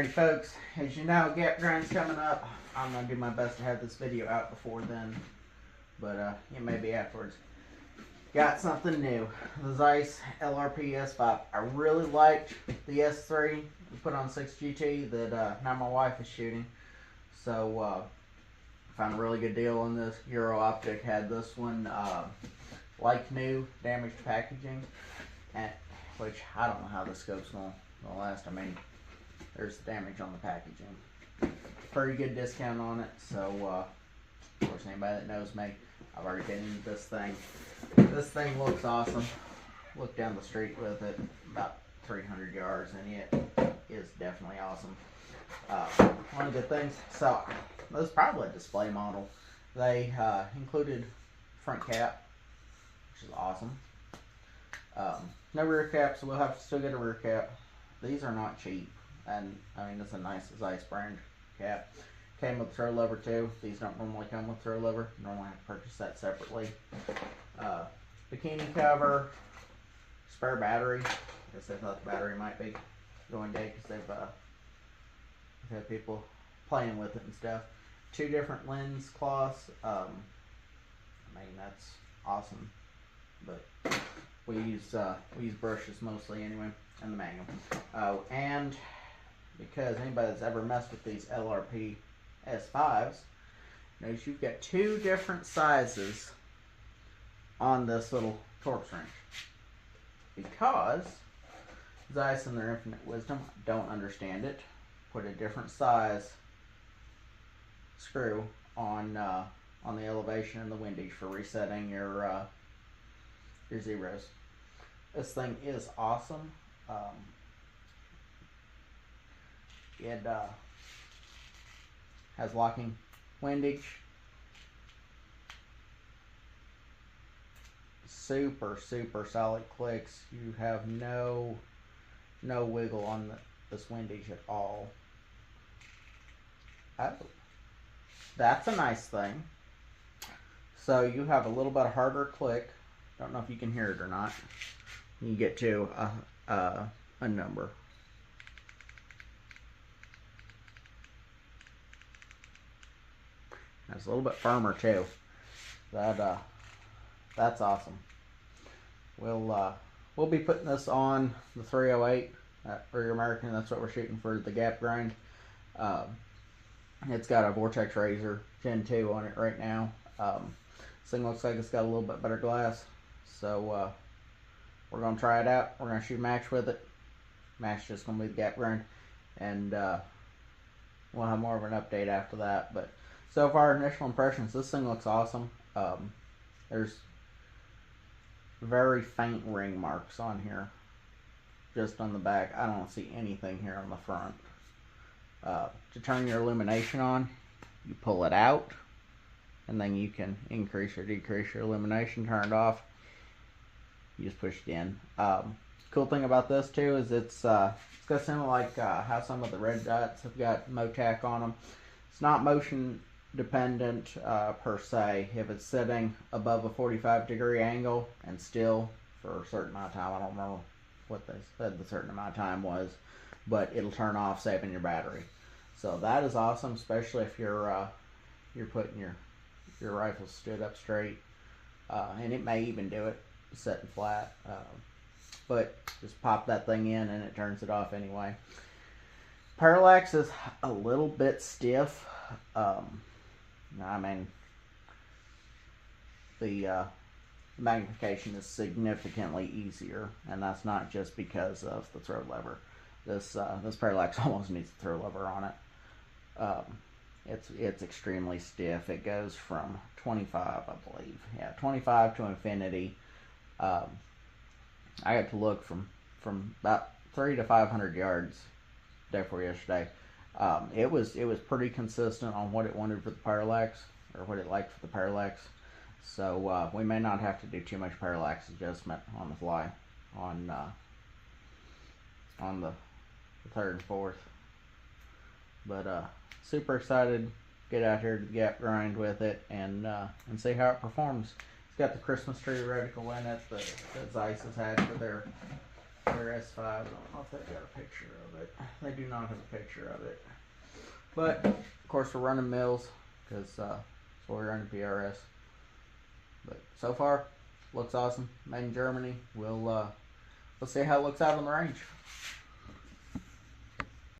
Alrighty folks, as you know, gap grind's coming up. I'm going to do my best to have this video out before then, but it may be afterwards. Got something new, the Zeiss LRP S5. I really liked the S3 we put on 6GT that now my wife is shooting. So found a really good deal on this. Euro Optic had this one like new, damaged packaging, which I don't know how the scope's going to last. I mean, there's damage on the packaging. Pretty good discount on it. So of course, anybody that knows me, I've already been into this thing. This thing looks awesome. Look down the street with it, about 300 yards, and it is definitely awesome. One of the good things, so this is probably a display model. They included front cap, which is awesome. No rear cap, so we'll have to still get a rear cap. These are not cheap, and I mean, it's a nice Zeiss brand cap. Came with throw lever too. These don't normally come with throw lever. You normally have to purchase that separately. Bikini cover, spare battery. I guess they thought the battery might be going dead because they've had people playing with it and stuff. 2 different lens cloths. I mean, that's awesome. But we use brushes mostly anyway, and the magnum. And because anybody that's ever messed with these LRP S5s, notice you've got 2 different sizes on this little Torx wrench, because Zeiss in their infinite wisdom don't understand it, put a different size screw on the elevation and the windage for resetting your zeros. This thing is awesome. It has locking windage, super solid clicks. You have no wiggle on this windage at all. Oh, that's a nice thing. So you have a little bit harder click. Don't know if you can hear it or not. You get to a number. It's a little bit firmer too. That's awesome. We'll be putting this on the 308 for your American. That's what we're shooting for the gap grind. It's got a Vortex Razor Gen 2 on it right now. This thing looks like it's got a little bit better glass. So we're gonna try it out. We're gonna shoot a match with it. Match just gonna be the gap grind, and we'll have more of an update after that. But so far, initial impressions, this thing looks awesome. There's very faint ring marks on here, just on the back. I don't see anything here on the front. To turn your illumination on, you pull it out, and then you can increase or decrease your illumination. Turn it off, you just push it in. Cool thing about this too is it's got something like how some of the red dots have got Motac on them. It's not motion dependent per se. If it's sitting above a 45-degree angle and still for a certain amount of time, I don't remember what they said the certain amount of time was, but it'll turn off, saving your battery. So that is awesome, especially if you're putting your rifle stood up straight, and it may even do it sitting flat, but just pop that thing in and it turns it off anyway. Parallax is a little bit stiff. I mean, the magnification is significantly easier, and that's not just because of the throw lever. This parallax almost needs a throw lever on it. It's extremely stiff. It goes from 25, I believe, 25 to infinity. I had to look from about 300 to 500 yards day before yesterday. It was pretty consistent on what it wanted for the parallax, or what it liked for the parallax. So we may not have to do too much parallax adjustment on the fly on the 3rd and 4th. But super excited to get out here to the gap grind with it and see how it performs. It's got the Christmas tree reticle in it that Zeiss has had for Their S5. I don't know if they've got a picture of it. They do not have a picture of it. But, of course, we're running mills because so we're running PRS. But so far, looks awesome. Made in Germany. We'll see how it looks out on the range.